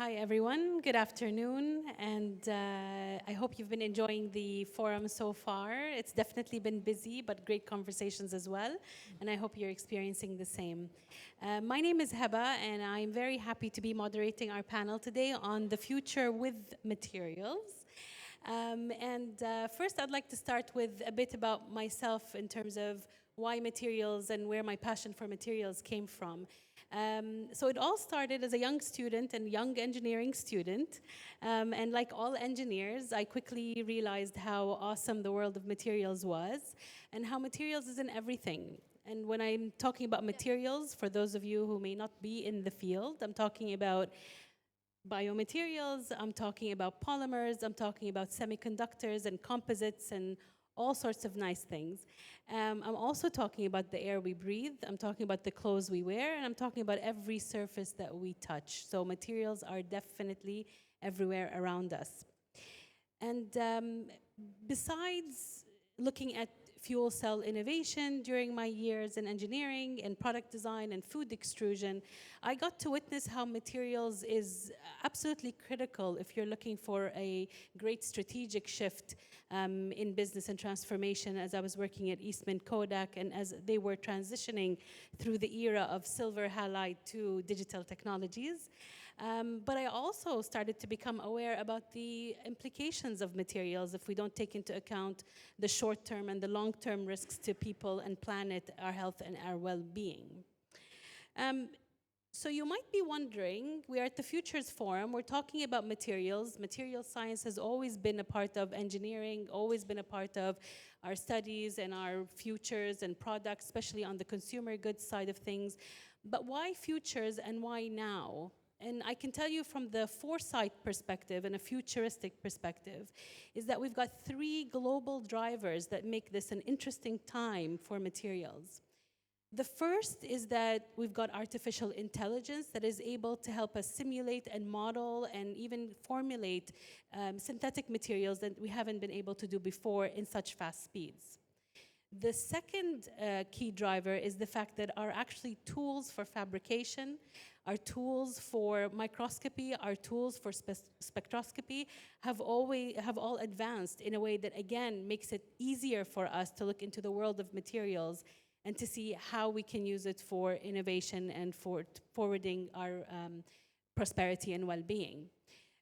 Hi, everyone. Good afternoon. And I hope you've been enjoying the forum so far. It's definitely been busy, but great conversations as well. And I hope you're experiencing the same. My name is Heba, and I'm very happy to be moderating our panel today on the future with materials. First, I'd like to start with a bit about myself in terms of why materials and where my passion for materials came from. So it all started as a young student and young engineering student. And like all engineers, I quickly realized how awesome the world of materials was and how materials is in everything. And when I'm talking about materials, for those of you who may not be in the field, I'm talking about biomaterials, I'm talking about polymers, I'm talking about semiconductors and composites and all sorts of nice things. I'm also talking about the air we breathe, I'm talking about the clothes we wear, and I'm talking about every surface that we touch. So materials are definitely everywhere around us. And besides looking at fuel cell innovation during my years in engineering and product design and food extrusion, I got to witness how materials is absolutely critical if you're looking for a great strategic shift in business and transformation as I was working at Eastman Kodak and as they were transitioning through the era of silver halide to digital technologies. But I also started to become aware about the implications of materials if we don't take into account the short-term and the long-term risks to people and planet, our health and our well-being. So you might be wondering, we are at the Futures Forum, we're talking about materials. Material science has always been a part of engineering, always been a part of our studies and our futures and products, especially on the consumer goods side of things. But why futures and why now? And I can tell you from the foresight perspective and a futuristic perspective is that we've got three global drivers that make this an interesting time for materials. The first is that we've got artificial intelligence that is able to help us simulate and model and even formulate synthetic materials that we haven't been able to do before in such fast speeds. The second key driver is the fact that our actually tools for fabrication, our tools for microscopy, our tools for spectroscopy have all advanced in a way that, again, makes it easier for us to look into the world of materials and to see how we can use it for innovation and for forwarding our prosperity and well-being.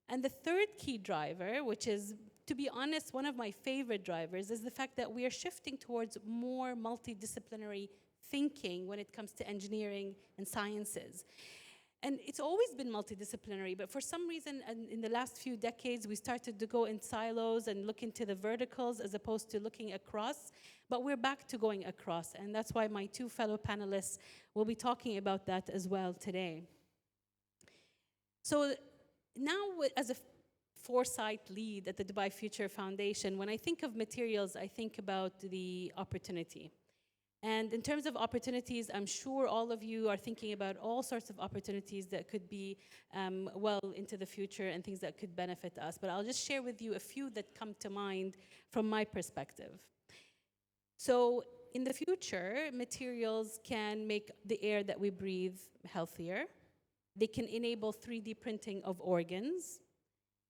And the third key driver, which is, to be honest, one of my favorite drivers, is the fact that we are shifting towards more multidisciplinary thinking when it comes to engineering and sciences. And it's always been multidisciplinary, but for some reason in the last few decades, we started to go in silos and look into the verticals as opposed to looking across. But we're back to going across, and that's why my two fellow panelists will be talking about that as well today. So now, as a foresight lead at the Dubai Future Foundation, when I think of materials, I think about the opportunity. And in terms of opportunities, I'm sure all of you are thinking about all sorts of opportunities that could be well into the future and things that could benefit us. But I'll just share with you a few that come to mind from my perspective. So in the future, materials can make the air that we breathe healthier. They can enable 3D printing of organs.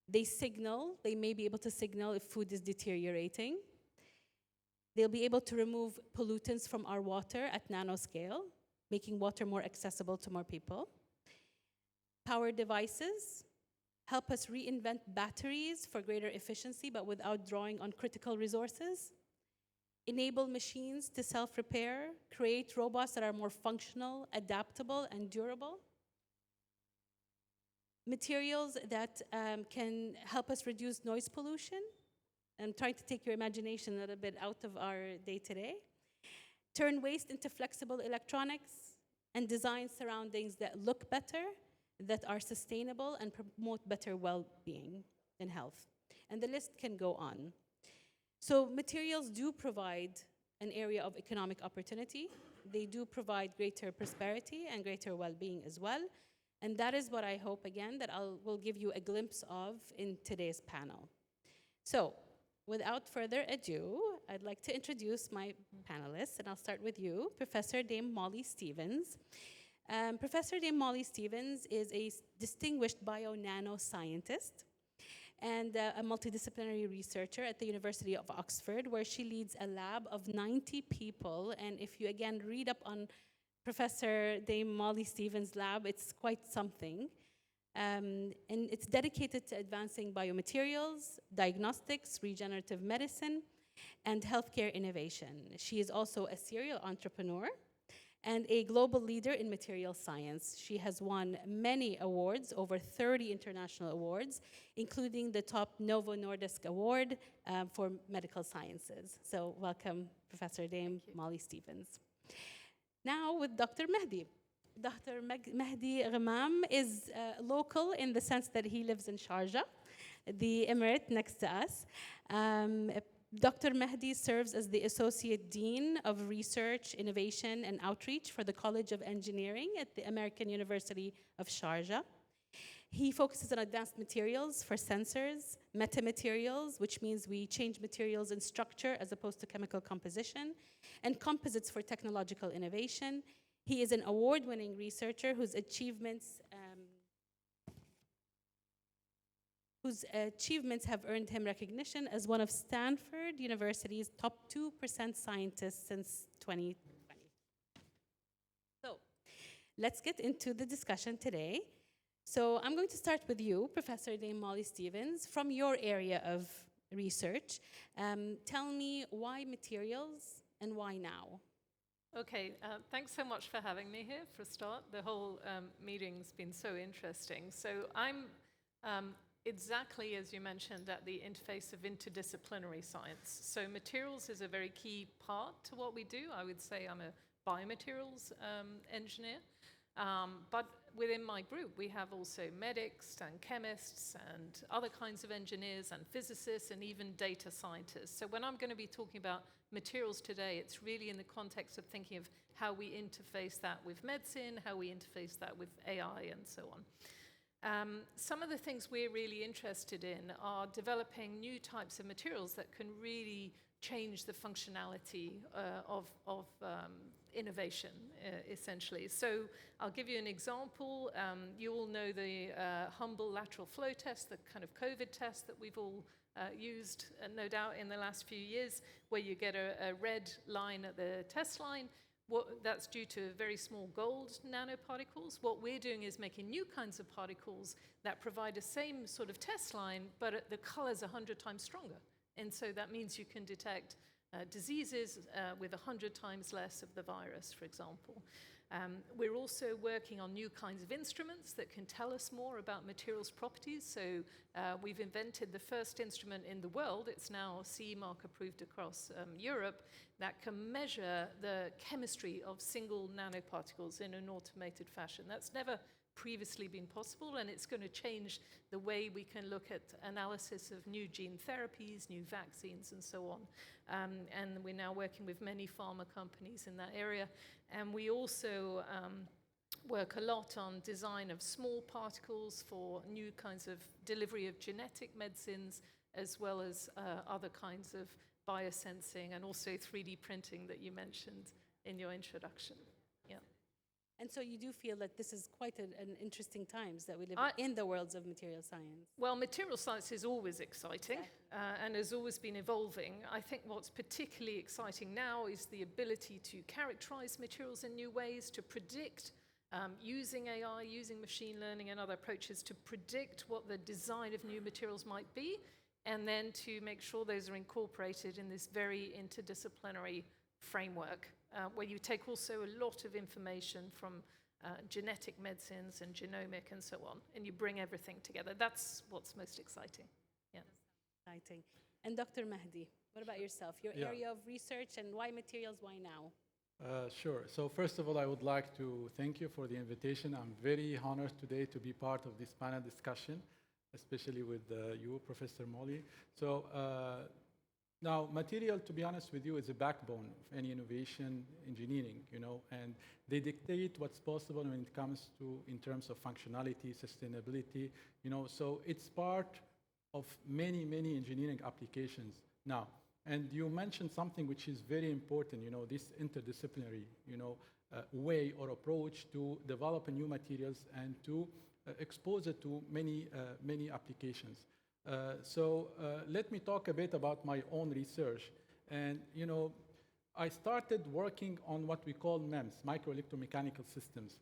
They may be able to signal if food is deteriorating. They'll be able to remove pollutants from our water at nanoscale, making water more accessible to more people. Power devices help us reinvent batteries for greater efficiency, but without drawing on critical resources. Enable machines to self-repair, create robots that are more functional, adaptable, and durable. Materials that can help us reduce noise pollution. I'm trying to take your imagination a little bit out of our day-to-day. Turn waste into flexible electronics and design surroundings that look better, that are sustainable, and promote better well-being and health. And the list can go on. So materials do provide an area of economic opportunity. They do provide greater prosperity and greater well-being as well. And that is what I hope, again, that will give you a glimpse of in today's panel. So, without further ado, I'd like to introduce my panelists, and I'll start with you, Professor Dame Molly Stevens. Professor named Molly Stevens is a distinguished bio-nanoscientist and a multidisciplinary researcher at the University of Oxford, where she leads a lab of 90 people. And if you again read up on Professor Dame Molly Stevens' lab, it's quite something. And it's dedicated to advancing biomaterials, diagnostics, regenerative medicine, and healthcare innovation. She is also a serial entrepreneur and a global leader in material science. She has won many awards, over 30 international awards, including the top Novo Nordisk Award for medical sciences. So welcome, Professor Dame Molly Stevens. Now with Dr. Mehdi. Dr. Mehdi Ghommem is local in the sense that he lives in Sharjah, the emirate next to us. Dr. Mehdi serves as the Associate Dean of Research, Innovation, and Outreach for the College of Engineering at the American University of Sharjah. He focuses on advanced materials for sensors, metamaterials, which means we change materials in structure as opposed to chemical composition, and composites for technological innovation. He is an award-winning researcher whose achievements have earned him recognition as one of Stanford University's top 2% scientists since 2020. So let's get into the discussion today. So I'm going to start with you, Professor Dame Molly Stevens, from your area of research. Tell me why materials and why now? Okay, thanks so much for having me here for a start. The whole meeting's been so interesting. So I'm exactly, as you mentioned, at the interface of interdisciplinary science. So materials is a very key part to what we do. I would say I'm a biomaterials engineer. But within my group, we have also medics and chemists and other kinds of engineers and physicists and even data scientists. So when I'm going to be talking about materials today, it's really in the context of thinking of how we interface that with medicine, how we interface that with AI, and so on. Some of the things we're really interested in are developing new types of materials that can really change the functionality of innovation, essentially. So I'll give you an example. You all know the humble lateral flow test, the kind of COVID test that we've all used, no doubt, in the last few years, where you get a red line at the test line. That's due to very small gold nanoparticles. What we're doing is making new kinds of particles that provide the same sort of test line, but the color's 100 times stronger. And so that means you can detect diseases with 100 times less of the virus, for example. We're also working on new kinds of instruments that can tell us more about materials properties. So we've invented the first instrument in the world. It's now CE mark approved across Europe that can measure the chemistry of single nanoparticles in an automated fashion. That's never previously been possible, and it's going to change the way we can look at analysis of new gene therapies, new vaccines, and so on. And we're now working with many pharma companies in that area. And we also work a lot on design of small particles for new kinds of delivery of genetic medicines, as well as other kinds of biosensing and also 3D printing that you mentioned in your introduction. Yeah. And so you do feel that this is quite an interesting times that we live in the worlds of material science. Well, material science is always exciting and has always been evolving. I think what's particularly exciting now is the ability to characterize materials in new ways, to predict, using AI, using machine learning and other approaches to predict what the design of new materials might be, and then to make sure those are incorporated in this very interdisciplinary framework. Where you take also a lot of information from genetic medicines and genomic and so on, and you bring everything together. That's what's most exciting. Yeah. Exciting. And Dr. Mehdi, what about yourself? Your area of research and why materials, why now? Sure. So first of all, I would like to thank you for the invitation. I'm very honored today to be part of this panel discussion, especially with you, Professor Molly. So now, material, to be honest with you, is a backbone of any innovation engineering, and they dictate what's possible when it comes to, in terms of functionality, sustainability, so it's part of many, many engineering applications. Now, And you mentioned something which is very important, this interdisciplinary, way or approach to develop new materials and to expose it to many applications. So let me talk a bit about my own research. And, I started working on what we call MEMS, microelectromechanical systems.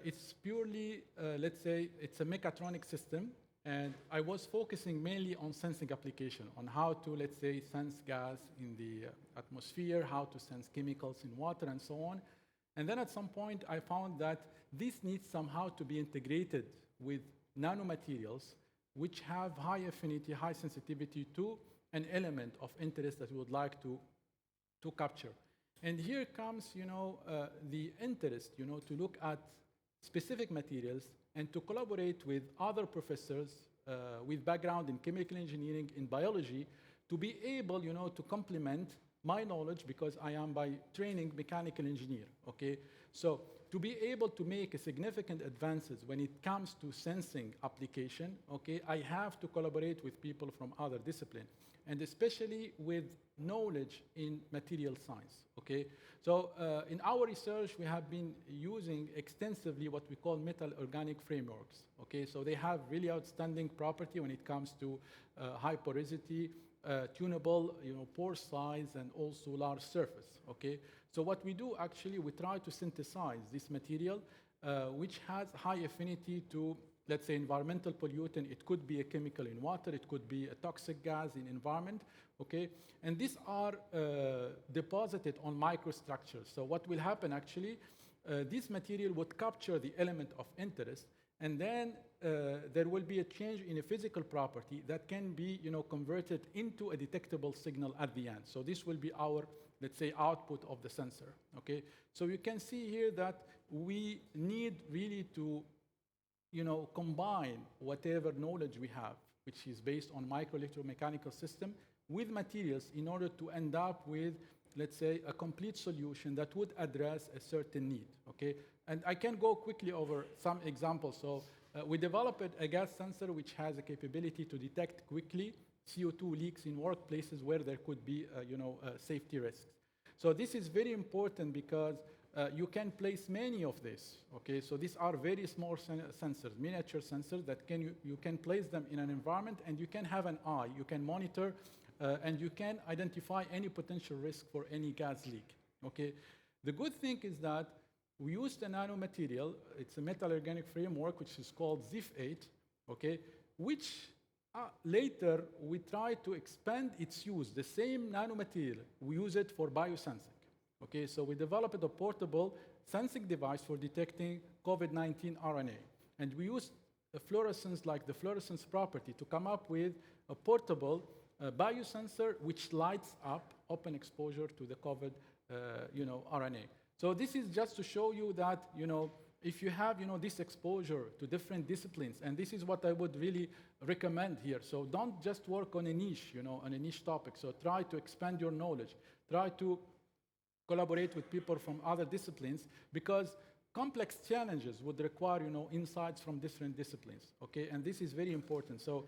It's purely, let's say, it's a mechatronic system, and I was focusing mainly on sensing application, on how to, let's say, sense gas in the atmosphere, how to sense chemicals in water, and so on. And then at some point, I found that this needs somehow to be integrated with nanomaterials, which have high affinity, high sensitivity to an element of interest that we would like to capture. And here comes, the interest, to look at specific materials and to collaborate with other professors with background in chemical engineering, in biology, to be able, to complement my knowledge, because I am by training mechanical engineer, okay? So to be able to make a significant advances when it comes to sensing application, okay, I have to collaborate with people from other disciplines, and especially with knowledge in material science, okay? So in our research, we have been using extensively what we call metal organic frameworks, okay? So they have really outstanding property when it comes to high porosity, tunable, pore size, and also large surface, okay? So what we do, actually, we try to synthesize this material, which has high affinity to, let's say, environmental pollutant. It could be a chemical in water, it could be a toxic gas in environment, okay? And these are deposited on microstructures. So what will happen, actually, this material would capture the element of interest, and then there will be a change in a physical property that can be, converted into a detectable signal at the end. So this will be our, let's say, output of the sensor, okay? So you can see here that we need really to, combine whatever knowledge we have, which is based on microelectromechanical system, with materials in order to end up with, let's say, a complete solution that would address a certain need, okay? And I can go quickly over some examples. So we developed a gas sensor which has a capability to detect quickly CO2 leaks in workplaces where there could be, safety risks. So this is very important because you can place many of these, okay? So these are very small sensors, miniature sensors that you can place them in an environment, and you can have an eye, you can monitor, and you can identify any potential risk for any gas leak, okay? The good thing is that we used a nanomaterial. It's a metal organic framework, which is called ZIF8, okay, which later we try to expand its use. The same nanomaterial, we use it for biosensing, okay? So we developed a portable sensing device for detecting COVID-19 RNA. And we used a fluorescence, like the fluorescence property, to come up with a portable biosensor which lights up open exposure to the COVID, RNA. So this is just to show you that, if you have, this exposure to different disciplines, and this is what I would really recommend here. So don't just work on a niche, on a niche topic. So try to expand your knowledge. Try to collaborate with people from other disciplines, because complex challenges would require, insights from different disciplines, okay? And this is very important. So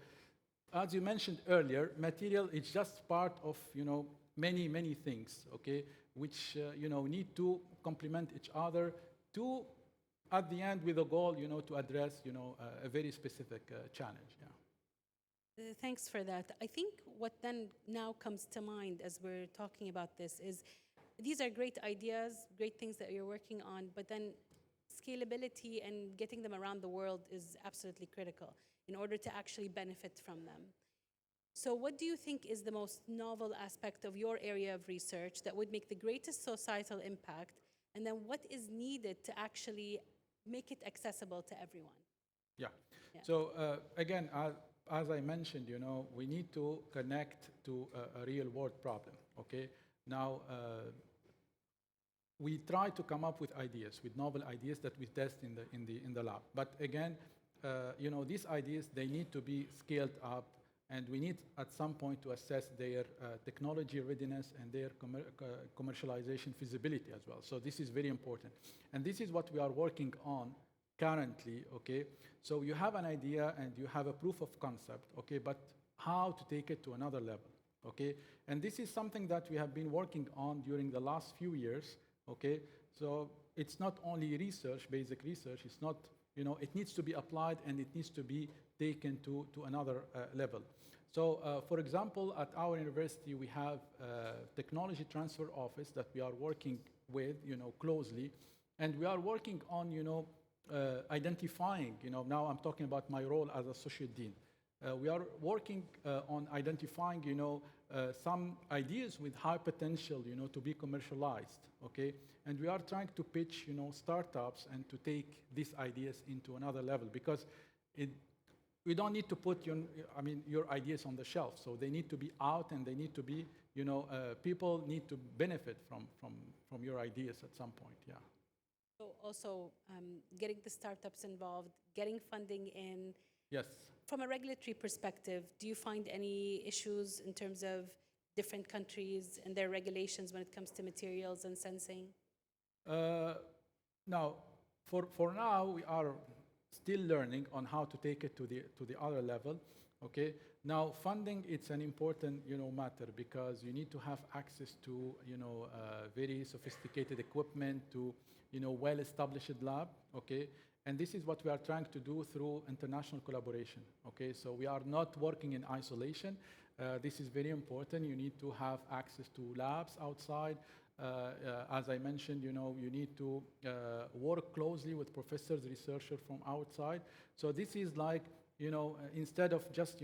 as you mentioned earlier, material is just part of, many things, okay, which, need to complement each other to, at the end, with a goal, to address, a very specific challenge, yeah. Thanks for that. I think what then now comes to mind as we're talking about this is, these are great ideas, great things that you're working on, but then scalability and getting them around the world is absolutely critical in order to actually benefit from them. So what do you think is the most novel aspect of your area of research that would make the greatest societal impact? And then what is needed to actually make it accessible to everyone? Yeah. So again, as I mentioned, we need to connect to a real world problem, okay? Now, we try to come up with ideas, with novel ideas that we test in the lab. But again, these ideas, they need to be scaled up, and we need at some point to assess their technology readiness and their commercialization feasibility as well. So this is very important. And this is what we are working on currently, okay? So you have an idea and you have a proof of concept, okay, but how to take it to another level, okay? And this is something that we have been working on during the last few years, okay? So it's not only research, basic research, it's not, it needs to be applied and it needs to be taken to another level. So, for example, at our university, we have a technology transfer office that we are working with, closely, and we are working on, identifying, now I'm talking about my role as associate dean. We are working on identifying, some ideas with high potential, to be commercialized, okay? And we are trying to pitch, startups and to take these ideas into another level, because we don't need to put your ideas on the shelf. So they need to be out, and they need to be, people need to benefit from your ideas at some point, yeah. So also getting the startups involved, getting funding in. Yes. From a regulatory perspective, do you find any issues in terms of different countries and their regulations when it comes to materials and sensing? Now, for now, we are still learning on how to take it to the other level, okay? Now, funding, it's an important, matter, because you need to have access to, very sophisticated equipment, to, well-established lab, okay? And this is what we are trying to do through international collaboration, okay? So we are not working in isolation. This is very important. You need to have access to labs outside. As I mentioned, you need to work closely with professors, researchers from outside. So this is like, instead of just,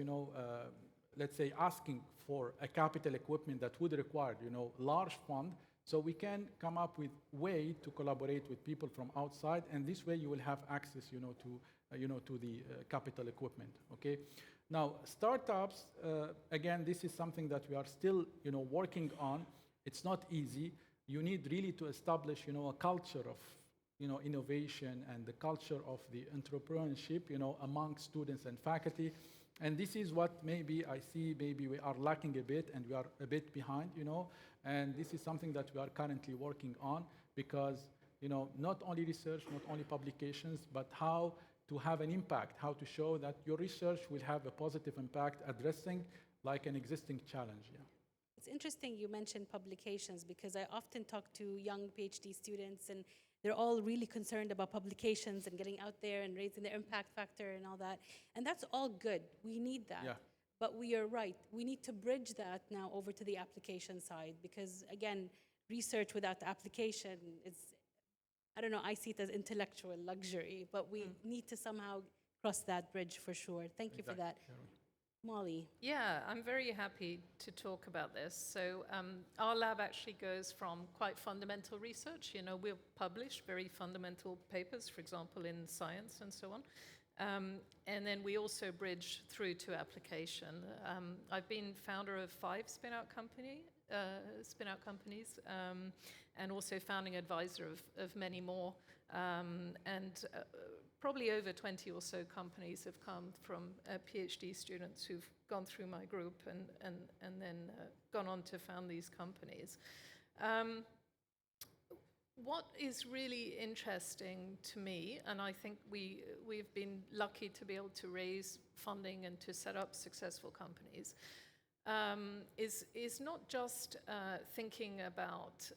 let's say, asking for a capital equipment that would require, large fund, so we can come up with way to collaborate with people from outside, and this way you will have access, to the capital equipment, okay? Now, startups, again, this is something that we are still, working on. It's not easy. You need really to establish, a culture of, innovation, and the culture of the entrepreneurship, among students and faculty. And this is what maybe I see, maybe we are lacking a bit, and we are a bit behind, and this is something that we are currently working on, because, not only research, not only publications, but how to have an impact, how to show that your research will have a positive impact addressing like an existing challenge, yeah. It's interesting you mentioned publications, because I often talk to young PhD students, and they're all really concerned about publications and getting out there and raising their impact factor and all that. And that's all good. We need that. Yeah. But we are right. We need to bridge that now over to the application side, because, again, research without the application is, I don't know, I see it as intellectual luxury, but we need to somehow cross that bridge for sure. Thank you for that. Molly. Yeah, I'm very happy to talk about this. So our lab actually goes from quite fundamental research. We'll publish very fundamental papers, for example, in Science and so on. And then we also bridge through to application. I've been founder of 5 spin-out companies, and also founding advisor of many more. Probably over 20 or so companies have come from PhD students who've gone through my group and then gone on to found these companies. What is really interesting to me, and I think we've been lucky to be able to raise funding and to set up successful companies, is not just thinking about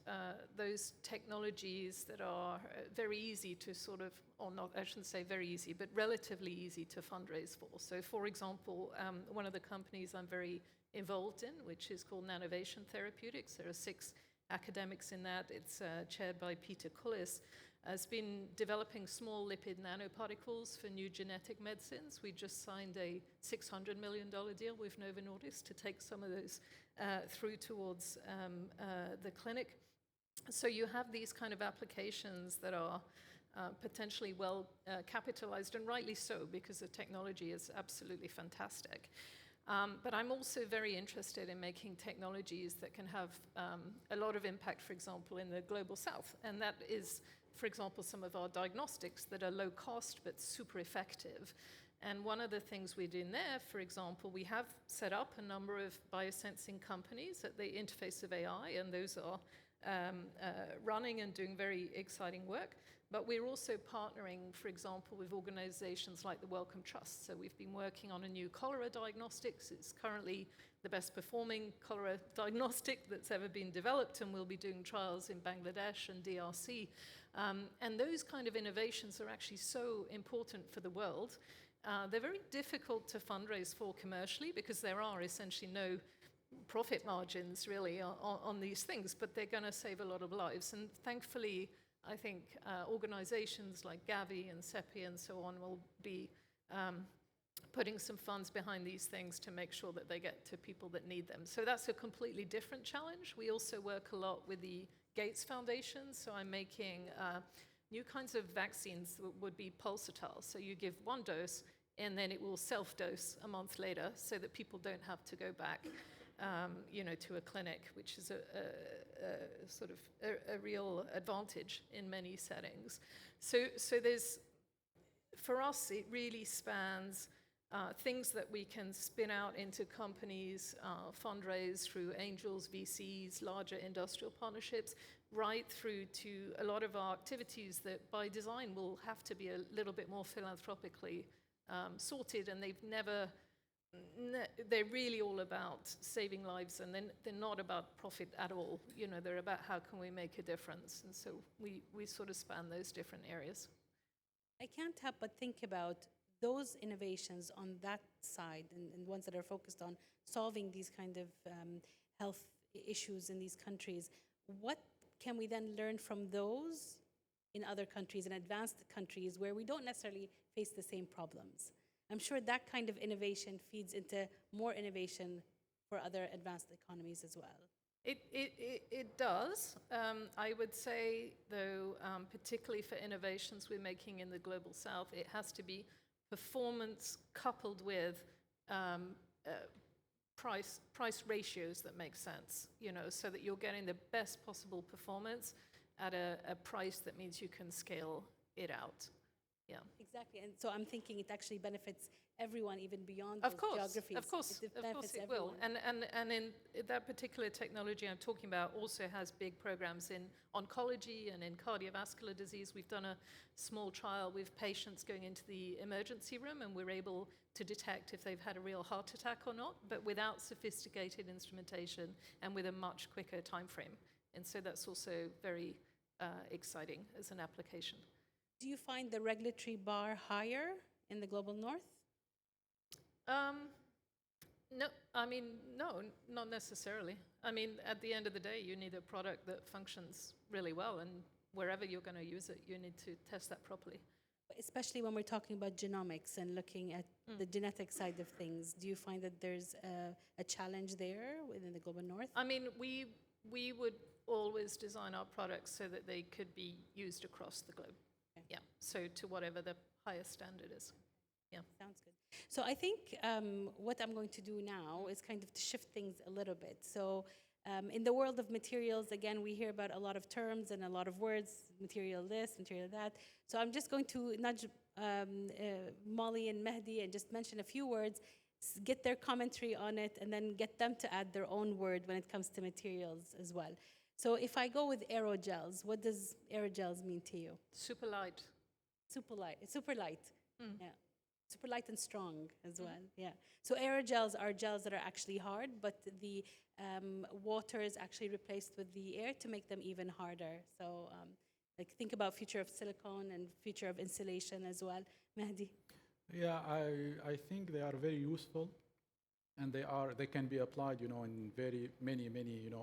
those technologies that are very easy to sort of, or not, I shouldn't say very easy, but relatively easy to fundraise for. So, for example, one of the companies I'm very involved in, which is called Nanovation Therapeutics, there are 6 academics in that. It's chaired by Peter Cullis, has been developing small lipid nanoparticles for new genetic medicines. We just signed a $600 million deal with Novo Nordisk to take some of those through towards the clinic. So you have these kind of applications that are potentially well capitalized, and rightly so, because the technology is absolutely fantastic. But I'm also very interested in making technologies that can have a lot of impact, for example, in the global south. And that is, for example, some of our diagnostics that are low cost but super effective. And one of the things we're doing there, for example, we have set up a number of biosensing companies at the interface of AI, and those are running and doing very exciting work. But we're also partnering, for example, with organizations like the Wellcome Trust. So we've been working on a new cholera diagnostics. It's currently the best performing cholera diagnostic that's ever been developed, and we'll be doing trials in Bangladesh and DRC. And those kind of innovations are actually so important for the world. They're very difficult to fundraise for commercially because there are essentially no profit margins really on these things, but they're going to save a lot of lives. And thankfully, I think organizations like Gavi and CEPI and so on will be putting some funds behind these things to make sure that they get to people that need them. So that's a completely different challenge. We also work a lot with the Gates Foundation. So I'm making new kinds of vaccines that would be pulsatile. So you give one dose and then it will self-dose a month later so that people don't have to go back to a clinic, which is a sort of a real advantage in many settings. So there's, for us, it really spans things that we can spin out into companies, fundraise through angels, VCs, larger industrial partnerships, right through to a lot of our activities that by design will have to be a little bit more philanthropically sorted, and they're really all about saving lives, and then they're not about profit at all. They're about how can we make a difference, and so we sort of span those different areas. I can't help but think about those innovations on that side and ones that are focused on solving these kind of health issues in these countries. What can we then learn from those in other countries, in advanced countries, where we don't necessarily face the same problems? I'm sure that kind of innovation feeds into more innovation for other advanced economies as well. It does. I would say, though, particularly for innovations we're making in the Global South, it has to be performance coupled with price ratios that make sense, so that you're getting the best possible performance at a price that means you can scale it out. Yeah. Exactly, and so I'm thinking it actually benefits everyone, even beyond those geographies. Of course it will. And in that particular technology I'm talking about also has big programs in oncology and in cardiovascular disease. We've done a small trial with patients going into the emergency room, and we're able to detect if they've had a real heart attack or not, but without sophisticated instrumentation and with a much quicker time frame. And so that's also very exciting as an application. Do you find the regulatory bar higher in the Global North? No, not necessarily. At the end of the day, you need a product that functions really well, and wherever you're going to use it, you need to test that properly. Especially when we're talking about genomics and looking at the genetic side of things, do you find that there's a challenge there within the Global North? We would always design our products so that they could be used across the globe. Okay. Yeah, so to whatever the highest standard is. Yeah. Sounds good. So I think what I'm going to do now is kind of to shift things a little bit. So in the world of materials, again, we hear about a lot of terms and a lot of words, material this, material that. So I'm just going to nudge Molly and Mehdi and just mention a few words, get their commentary on it, and then get them to add their own word when it comes to materials as well. So if I go with aerogels, what does aerogels mean to you? Super light. Super light. Super light. Yeah. Super light and strong as well. Yeah. So aerogels are gels that are actually hard, but the water is actually replaced with the air to make them even harder. So think about future of silicone and future of insulation as well. Mehdi? Yeah, I think they are very useful, and they can be applied, in very many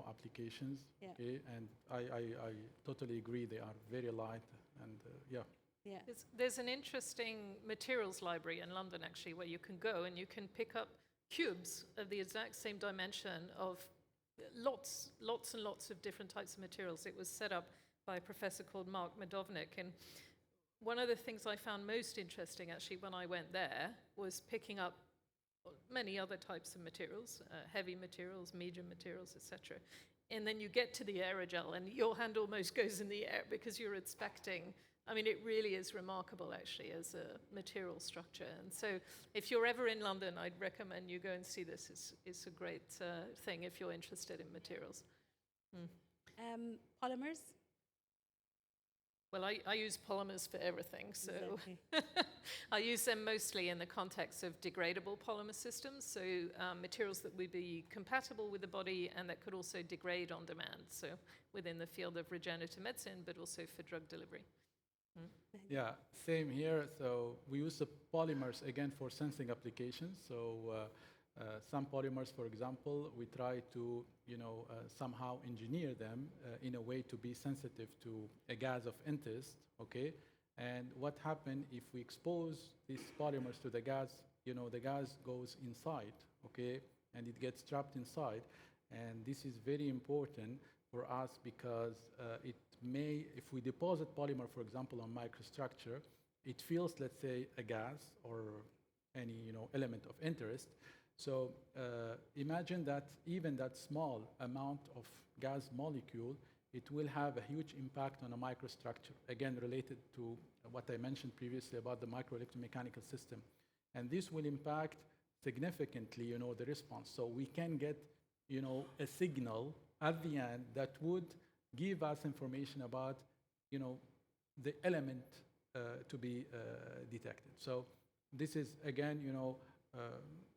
applications. Yeah. Okay? And I totally agree. They are very light, and yeah. Yeah. There's an interesting materials library in London, actually, where you can go and you can pick up cubes of the exact same dimension of lots and lots of different types of materials. It was set up by a professor called Mark Medovnik. And one of the things I found most interesting, actually, when I went there, was picking up many other types of materials, heavy materials, medium materials, etc. And then you get to the aerogel, and your hand almost goes in the air because you're expecting. It really is remarkable, actually, as a material structure. And so if you're ever in London, I'd recommend you go and see this. It's a great thing if you're interested in materials. Polymers? Well, I use polymers for everything, so Exactly. I use them mostly in the context of degradable polymer systems, so materials that would be compatible with the body and that could also degrade on demand, so within the field of regenerative medicine, but also for drug delivery. Yeah, same here. So we use the polymers again for sensing applications. So some polymers, for example, we try to, somehow engineer them in a way to be sensitive to a gas of interest. Okay, and what happens if we expose these polymers to the gas? The gas goes inside. Okay, and it gets trapped inside, and this is very important for us because it may, if we deposit polymer, for example, on microstructure, it feels, let's say, a gas or any element of interest. So imagine that even that small amount of gas molecule, it will have a huge impact on a microstructure, again related to what I mentioned previously about the microelectromechanical system. And this will impact significantly the response. So we can get a signal at the end that would give us information about the element to be detected. So this is again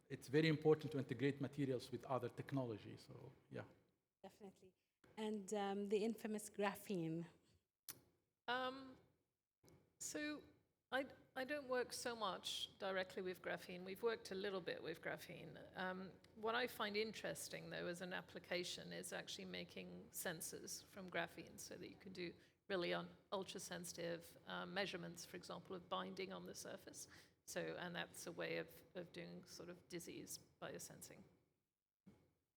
it's very important to integrate materials with other technologies. So yeah. Definitely. And the infamous graphene. So I don't work so much directly with graphene. We've worked a little bit with graphene. What I find interesting, though, as an application is actually making sensors from graphene so that you can do really ultra-sensitive measurements, for example, of binding on the surface. So, and that's a way of doing sort of disease biosensing.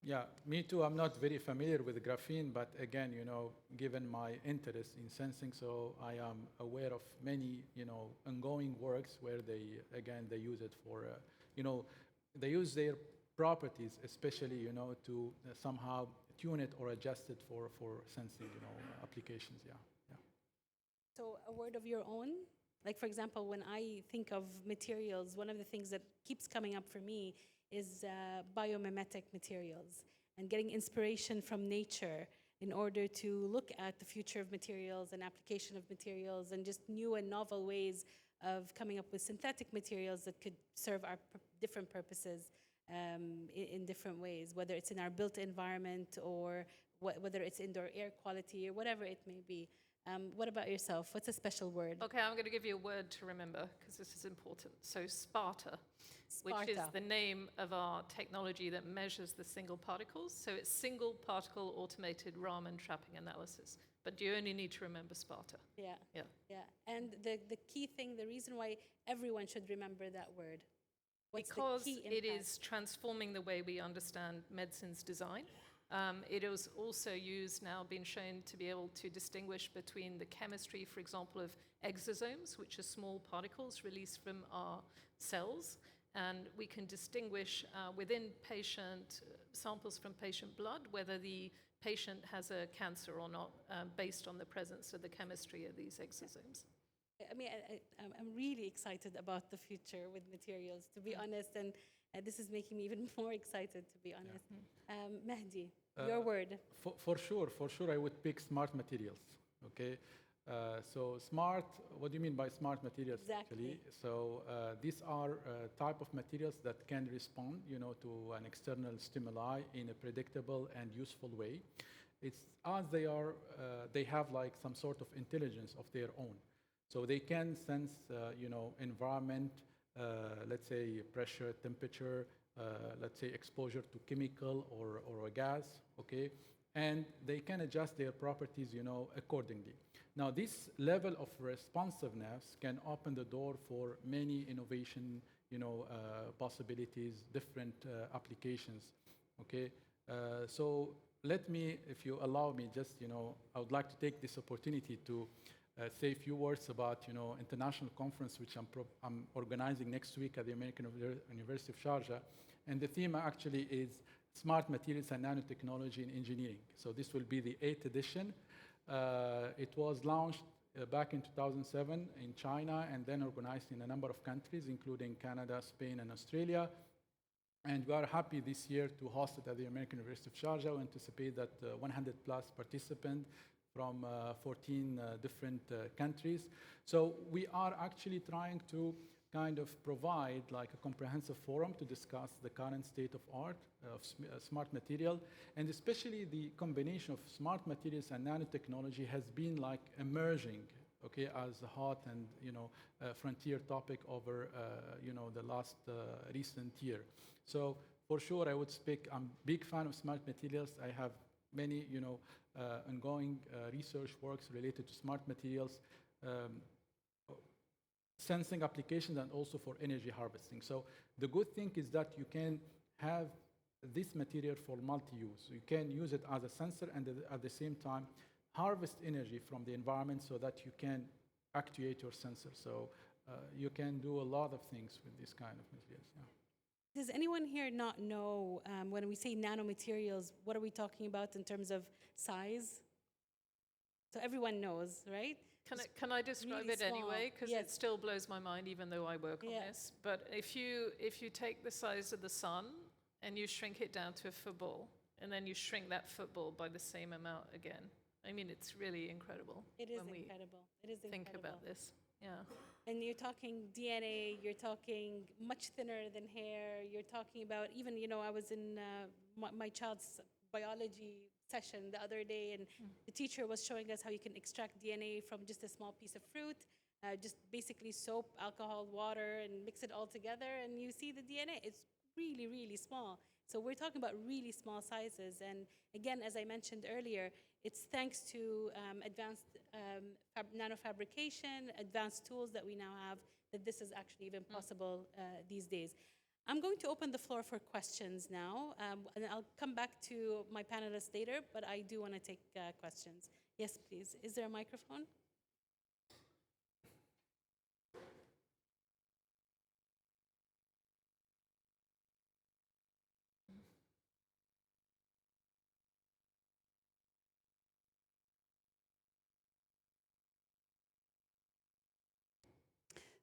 Yeah, me too. I'm not very familiar with graphene, but again, given my interest in sensing, so I am aware of many, ongoing works where they use it for, they use their properties, especially, to somehow tune it or adjust it for sensing, applications. Yeah, yeah. So a word of your own? Like, for example, when I think of materials, one of the things that keeps coming up for me is biomimetic materials and getting inspiration from nature in order to look at the future of materials and application of materials and just new and novel ways of coming up with synthetic materials that could serve our different purposes in different ways, whether it's in our built environment or whether it's indoor air quality or whatever it may be. What about yourself? What's a special word? Okay, I'm going to give you a word to remember because this is important. So Sparta, which is the name of our technology that measures the single particles. So it's single particle automated Raman trapping analysis. But you only need to remember Sparta. Yeah. Yeah. Yeah. And the key thing, the reason why everyone should remember that word. What's because the key it impact? is transforming the way we understand medicine's design. It is also used now, been shown to be able to distinguish between the chemistry, for example, of exosomes, which are small particles released from our cells. And we can distinguish within patient samples from patient blood whether the patient has a cancer or not based on the presence of the chemistry of these exosomes. I mean, I'm really excited about the future with materials, to be honest, and this is making me even more excited, to be honest. Mehdi, your word. For sure, I would pick smart materials. Okay, so smart. What do you mean by smart materials? Exactly. Actually, so these are type of materials that can respond, to an external stimuli in a predictable and useful way. It's as they are. They have like some sort of intelligence of their own. So they can sense, environment, let's say pressure, temperature, let's say exposure to chemical or a gas, okay? And they can adjust their properties, accordingly. Now, this level of responsiveness can open the door for many innovation, possibilities, different applications, okay? So let me, if you allow me, just, I would like to take this opportunity to say a few words about, international conference which I'm organizing next week at the American University of Sharjah, and the theme actually is smart materials and nanotechnology in engineering. So this will be the 8th edition. It was launched back in 2007 in China and then organized in a number of countries, including Canada, Spain, and Australia. And we are happy this year to host it at the American University of Sharjah. We anticipate that 100 plus participants from 14 different countries. So we are actually trying to kind of provide like a comprehensive forum to discuss the current state of art of smart material, and especially the combination of smart materials and nanotechnology has been like emerging, okay, as a hot and frontier topic over the last recent year. So for sure, I would speak. I'm a big fan of smart materials. I have many ongoing research works related to smart materials. Sensing applications and also for energy harvesting. So the good thing is that you can have this material for multi-use. You can use it as a sensor and at the same time harvest energy from the environment so that you can actuate your sensor. So you can do a lot of things with this kind of materials. Yeah. Does anyone here not know when we say nanomaterials, what are we talking about in terms of size? So everyone knows, right? Can I describe really it anyway? Because Yes. it still blows my mind, even though I work on Yeah. this. But if you take the size of the sun and you shrink it down to a football, and then you shrink that football by the same amount again, I mean, it's really incredible. It is when we incredible. It is think incredible. about this. Yeah. And you're talking DNA, you're talking much thinner than hair, you're talking about even, I was in my child's biology session the other day, and the teacher was showing us how you can extract DNA from just a small piece of fruit, just basically soap, alcohol, water, and mix it all together, and you see the DNA. It's really, really small. So we're talking about really small sizes. And again, as I mentioned earlier, it's thanks to advanced nanofabrication, advanced tools that we now have, that this is actually even possible these days. I'm going to open the floor for questions now, and I'll come back to my panelists later, but I do want to take questions. Yes, please. Is there a microphone?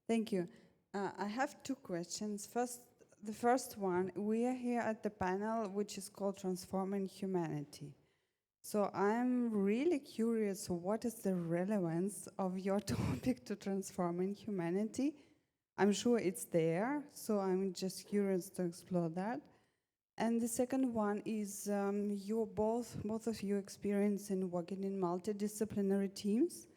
Thank you. I have two questions. The first one, we are here at the panel, which is called Transforming Humanity. So I'm really curious, what is the relevance of your topic to transforming humanity? I'm sure it's there, so I'm just curious to explore that. And the second one is you're both of you experience in working in multidisciplinary teams.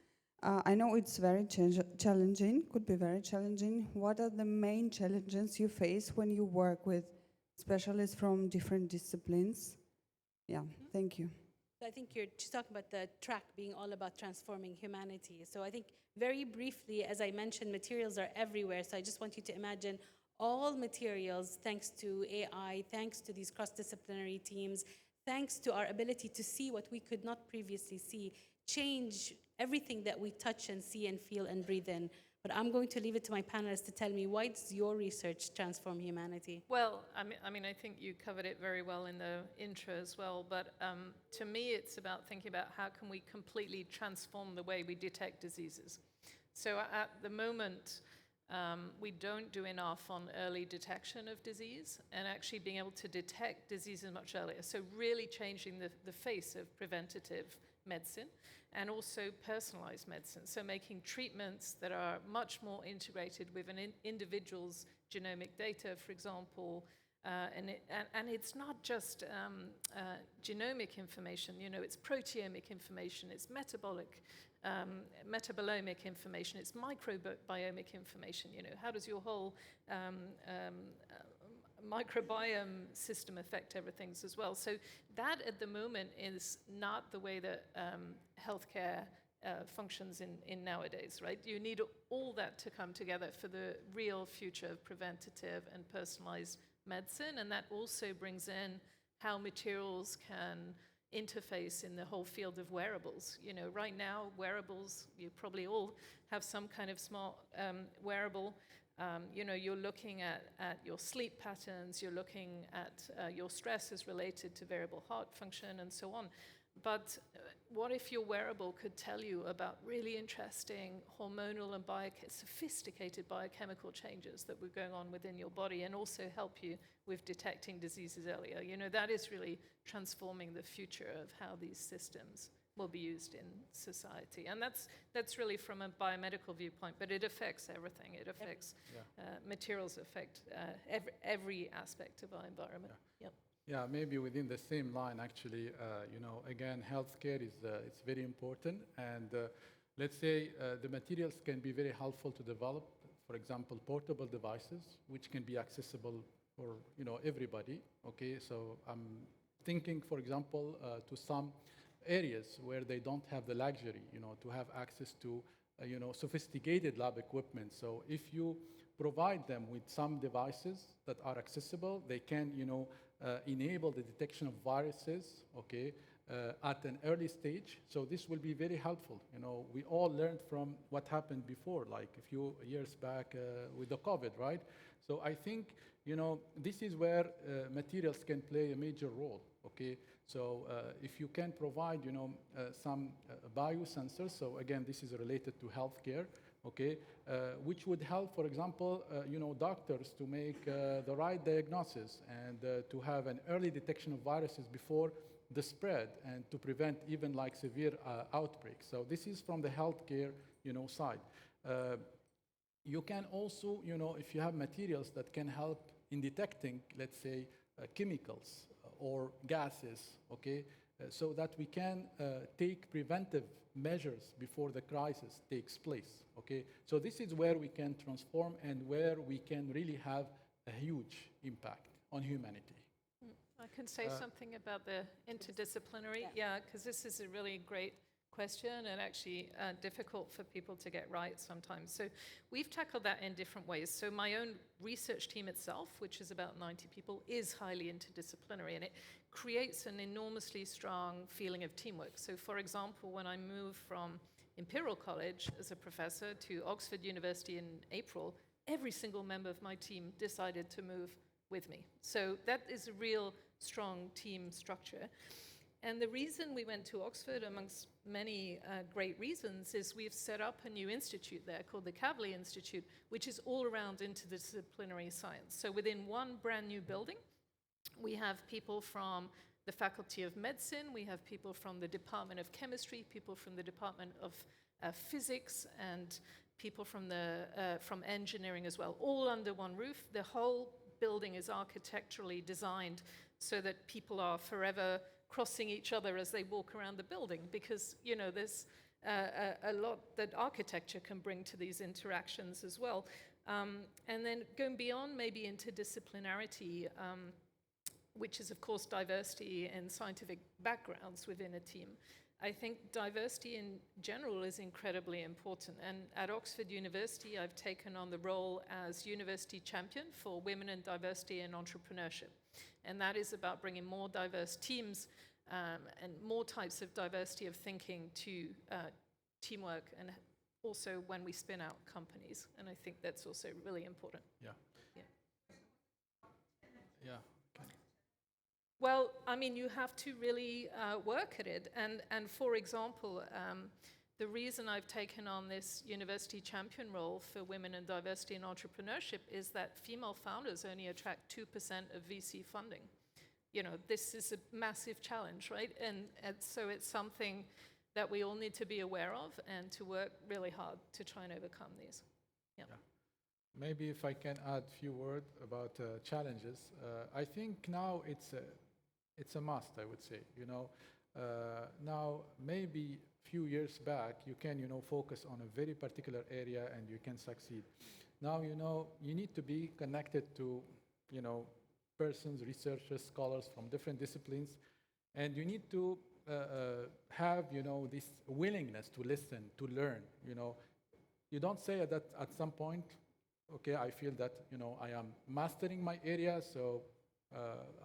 I know it's very challenging, could be very challenging. What are the main challenges you face when you work with specialists from different disciplines? Yeah, thank you. So I think you're just talking about the track being all about transforming humanity. So I think very briefly, as I mentioned, materials are everywhere. So I just want you to imagine all materials, thanks to AI, thanks to these cross-disciplinary teams, thanks to our ability to see what we could not previously see, change everything that we touch and see and feel and breathe in. But I'm going to leave it to my panelists to tell me, why does your research transform humanity? Well, I mean, I think you covered it very well in the intro as well. But to me, it's about thinking about how can we completely transform the way we detect diseases. So at the moment, we don't do enough on early detection of disease and actually being able to detect diseases much earlier. So really changing the face of preventative medicine and also personalized medicine. So making treatments that are much more integrated with an individual's genomic data, for example. And it's not just genomic information, it's proteomic information, it's metabolomic information, it's microbiomic information. How does your whole microbiome system affect everything as well? So that at the moment is not the way that healthcare functions in nowadays, right? You need all that to come together for the real future of preventative and personalized medicine, and that also brings in how materials can interface in the whole field of wearables. Right now, wearables, you probably all have some kind of smart wearable. You're looking at your sleep patterns, you're looking at your stress as related to variable heart function and so on. But what if your wearable could tell you about really interesting hormonal and sophisticated biochemical changes that were going on within your body, and also help you with detecting diseases earlier? You know, that is really transforming the future of how these systems will be used in society. And that's really from a biomedical viewpoint, but it affects everything. It affects materials, affect every aspect of our environment. Yep. Yeah, maybe within the same line, actually, you know, again, healthcare is it's very important. And let's say the materials can be very helpful to develop, for example, portable devices, which can be accessible for, you know, everybody. Okay, so I'm thinking, for example, to some areas where they don't have the luxury, you know, to have access to, you know, sophisticated lab equipment. So if you provide them with some devices that are accessible, they can, you know, enable the detection of viruses, okay, at an early stage. So this will be very helpful. You know, we all learned from what happened before, like a few years back with the COVID, right? So I think, you know, this is where materials can play a major role, okay? So if you can provide, you know, some biosensors, so again, this is related to healthcare, okay, which would help, for example, you know, doctors to make the right diagnosis and to have an early detection of viruses before the spread and to prevent even like severe outbreaks. So this is from the healthcare, you know, side. You can also, you know, if you have materials that can help in detecting, let's say, chemicals or gases, okay, so that we can take preventive measures before the crisis takes place, okay? So this is where we can transform and where we can really have a huge impact on humanity. I can say something about the interdisciplinary, because this is a really great question and actually difficult for people to get right sometimes. So we've tackled that in different ways. So my own research team itself, which is about 90 people, is highly interdisciplinary, and it creates an enormously strong feeling of teamwork. So for example, when I moved from Imperial College as a professor to Oxford University in April, every single member of my team decided to move with me. So that is a real strong team structure. And the reason we went to Oxford, amongst many great reasons, is we've set up a new institute there called the Kavli Institute, which is all around interdisciplinary science. So within one brand new building, we have people from the Faculty of Medicine, we have people from the Department of Chemistry, people from the Department of Physics, and people from engineering as well, all under one roof. The whole building is architecturally designed so that people are forever crossing each other as they walk around the building, because, you know, there's a lot that architecture can bring to these interactions as well. And then going beyond maybe interdisciplinarity, which is, of course, diversity in scientific backgrounds within a team. I think diversity in general is incredibly important. And at Oxford University, I've taken on the role as university champion for women in diversity and entrepreneurship. And that is about bringing more diverse teams and more types of diversity of thinking to teamwork, and also when we spin out companies. And I think that's also really important. Yeah. Yeah. Yeah. Well, I mean, you have to really work at it. And for example, the reason I've taken on this university champion role for women in diversity and entrepreneurship is that female founders only attract 2% of VC funding. You know, this is a massive challenge, right? And so it's something that we all need to be aware of and to work really hard to try and overcome these. Yeah. Maybe if I can add a few words about challenges. I think now it's a must, I would say. You know, now maybe a few years back, you can, you know, focus on a very particular area and you can succeed. Now, you know, you need to be connected to, you know, persons, researchers, scholars from different disciplines, and you need to have, you know, this willingness to listen, to learn. You know, you don't say that at some point, okay, I feel that, you know, I am mastering my area, so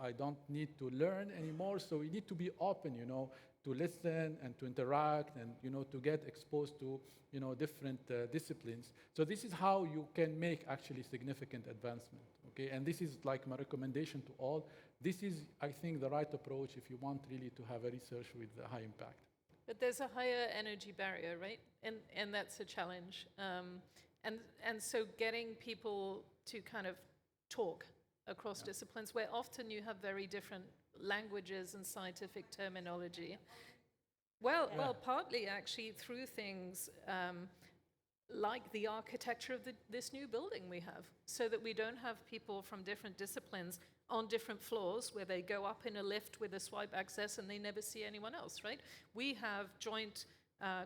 I don't need to learn anymore. So we need to be open, you know, to listen and to interact and, you know, to get exposed to, you know, different disciplines. So this is how you can make actually significant advancement, okay? And this is like my recommendation to all. This is, I think, the right approach if you want really to have a research with a high impact. But there's a higher energy barrier, right? And that's a challenge. And so getting people to kind of talk across disciplines, where often you have very different languages and scientific terminology. Well, partly actually through things like the architecture of this new building we have, so that we don't have people from different disciplines on different floors where they go up in a lift with a swipe access and they never see anyone else, right? We have joint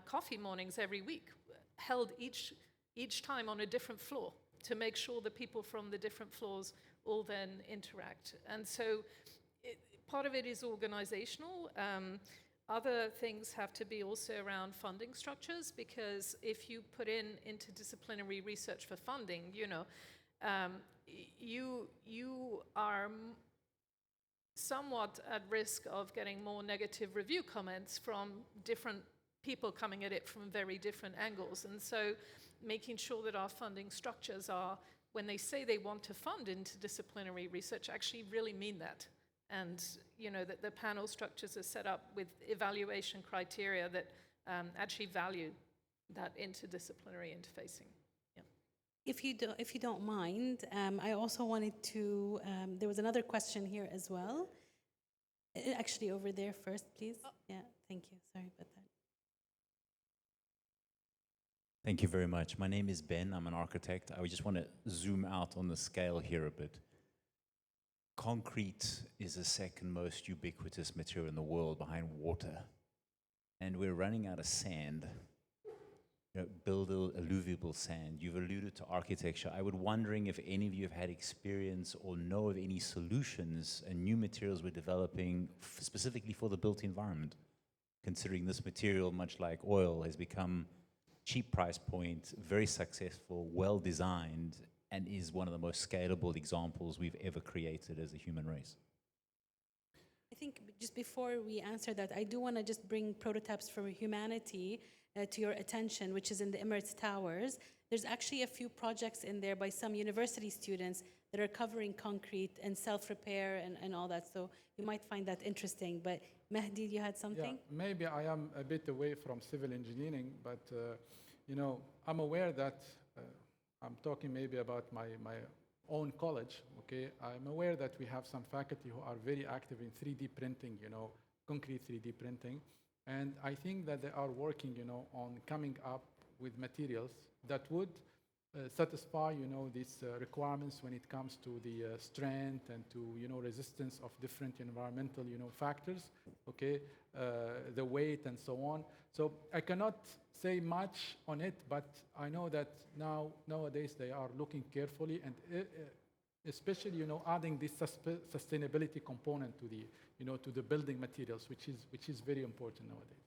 coffee mornings every week, held each time on a different floor to make sure the people from the different floors all then interact. And so part of it is organizational. Other things have to be also around funding structures, because if you put in interdisciplinary research for funding, you are somewhat at risk of getting more negative review comments from different people coming at it from very different angles. And so making sure that our funding structures are, when they say they want to fund interdisciplinary research, actually really mean that. And that the panel structures are set up with evaluation criteria that actually value that interdisciplinary interfacing. Yeah. If you don't mind, I also wanted to. There was another question here as well. Actually, over there first, please. Oh. Yeah, thank you. Sorry about that. Thank you very much. My name is Ben. I'm an architect. I just want to zoom out on the scale here a bit. Concrete is the second most ubiquitous material in the world behind water. And we're running out of sand. Build alluvial sand. You've alluded to architecture. I was wondering if any of you have had experience or know of any solutions and new materials we're developing specifically for the built environment, considering this material, much like oil, has become cheap price point, very successful, well designed, and is one of the most scalable examples we've ever created as a human race. I think just before we answer that, I do want to just bring Prototypes for Humanity to your attention, which is in the Emirates Towers. There's actually a few projects in there by some university students that are covering concrete and self-repair and all that. So you might find that interesting. But Mehdi, you had something? Yeah, maybe I am a bit away from civil engineering, but I'm aware that I'm talking maybe about my own college, okay? I'm aware that we have some faculty who are very active in 3D printing, concrete 3D printing. And I think that they are working, on coming up with materials that would satisfy, these requirements when it comes to the strength and to, resistance of different environmental, factors, okay? The weight and so on. So I cannot say much on it, but I know that nowadays they are looking carefully and especially, adding this sustainability component to the, to the building materials, which is very important nowadays.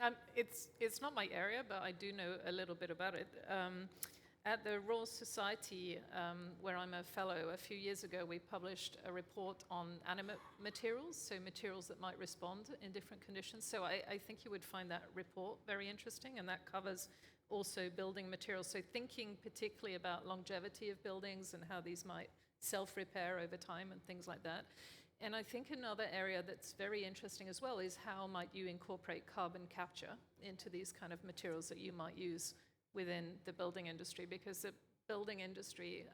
Yeah. It's not my area, but I do know a little bit about it. At the Royal Society, where I'm a fellow, a few years ago, we published a report on animate materials, so materials that might respond in different conditions. So I think you would find that report very interesting, and that covers also building materials. So thinking particularly about longevity of buildings and how these might self-repair over time and things like that. And I think another area that's very interesting as well is how might you incorporate carbon capture into these kind of materials that you might use within the building industry, because the building industry,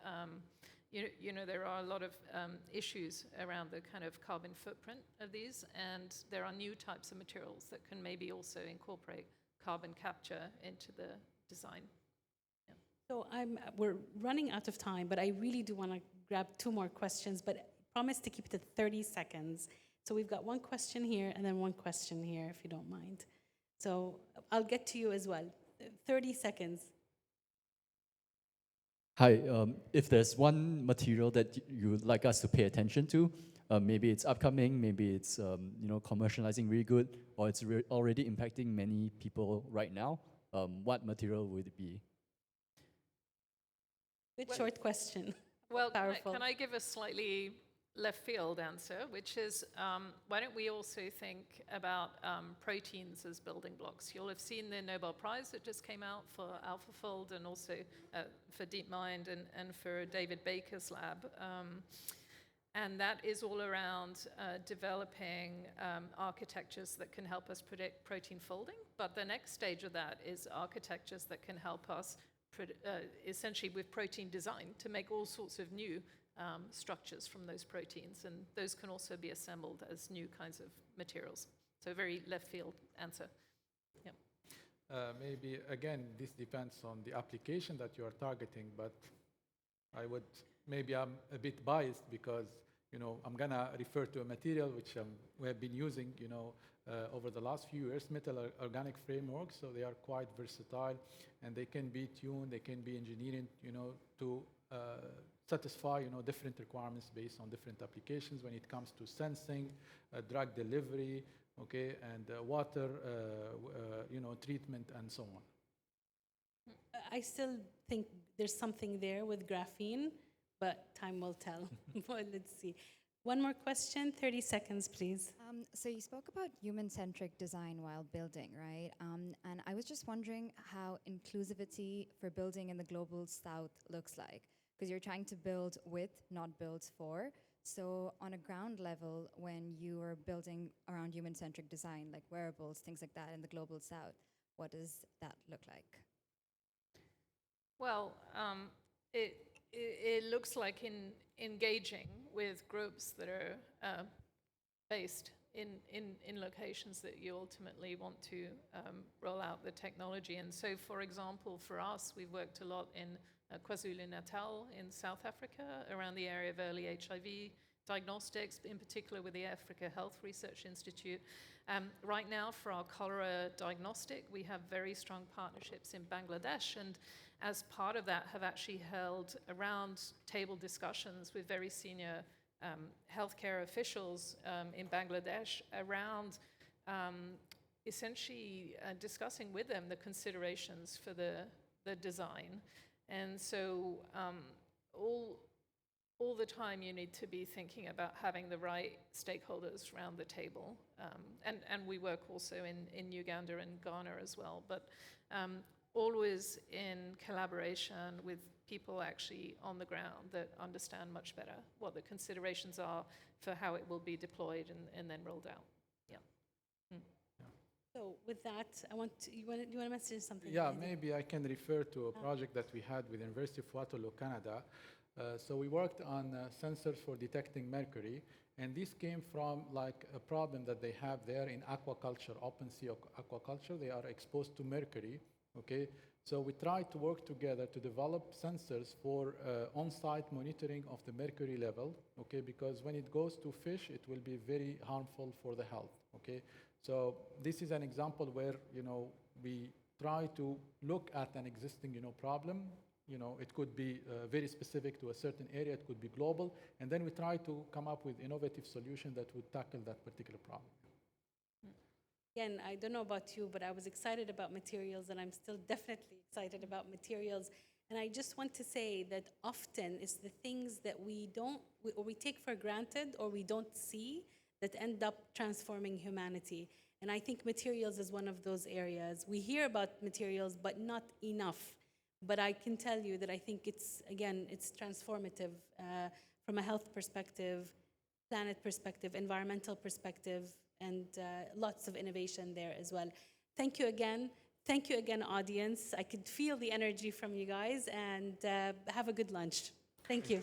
there are a lot of issues around the kind of carbon footprint of these, and there are new types of materials that can maybe also incorporate carbon capture into the design. Yeah. So we're running out of time, but I really do want to grab two more questions, but promise to keep it to 30 seconds. So we've got one question here and then one question here, if you don't mind. So I'll get to you as well. 30 seconds. Hi, if there's one material that you would like us to pay attention to, maybe it's upcoming, maybe it's commercializing really good, or it's already impacting many people right now, what material would it be? Good short question. Well, Powerful. can I give a slightly left field answer, which is why don't we also think about proteins as building blocks? You'll have seen the Nobel Prize that just came out for AlphaFold and also for DeepMind and for David Baker's lab. And that is all around developing architectures that can help us predict protein folding. But the next stage of that is architectures that can help us essentially with protein design to make all sorts of new structures from those proteins. And those can also be assembled as new kinds of materials. So a very left field answer. Yeah. Maybe, again, this depends on the application that you are targeting, but maybe I'm a bit biased because, I'm gonna refer to a material which we have been using, over the last few years, metal organic frameworks. So they are quite versatile, and they can be tuned, they can be engineered, to satisfy, different requirements based on different applications when it comes to sensing, drug delivery, okay, and water, treatment, and so on. I still think there's something there with graphene, but time will tell. But let's see. One more question, 30 seconds, please. So you spoke about human-centric design while building, right? And I was just wondering how inclusivity for building in the global south looks like, because you're trying to build with, not build for. So on a ground level, when you are building around human-centric design, like wearables, things like that in the global south, what does that look like? Well, it looks like engaging with groups that are based in locations that you ultimately want to roll out the technology. And so, for example, for us, we've worked a lot in KwaZulu-Natal in South Africa around the area of early HIV diagnostics, in particular with the Africa Health Research Institute. Right now, for our cholera diagnostic, we have very strong partnerships in Bangladesh, and as part of that have actually held around table discussions with very senior healthcare officials in Bangladesh around essentially discussing with them the considerations for the design. And so all the time you need to be thinking about having the right stakeholders around the table. And we work also in Uganda and Ghana as well, but always in collaboration with people actually on the ground that understand much better what the considerations are for how it will be deployed and then rolled out. Yeah. So with that, you want to mention something? Yeah, Mehdi? maybe I can refer to a project that we had with University of Waterloo, Canada. So we worked on sensors for detecting mercury, and this came from like a problem that they have there in aquaculture, open sea aquaculture. They are exposed to mercury, okay? So we tried to work together to develop sensors for on-site monitoring of the mercury level, okay? Because when it goes to fish, it will be very harmful for the health, okay? So this is an example where, we try to look at an existing, problem. It could be very specific to a certain area, it could be global, and then we try to come up with innovative solution that would tackle that particular problem. Again, I don't know about you, but I was excited about materials, and I'm still definitely excited about materials. And I just want to say that often it's the things that we take for granted or we don't see that end up transforming humanity. And I think materials is one of those areas. We hear about materials, but not enough. But I can tell you that I think it's transformative from a health perspective, planet perspective, environmental perspective, and lots of innovation there as well. Thank you again. Thank you again, audience. I could feel the energy from you guys, and have a good lunch. Thank you.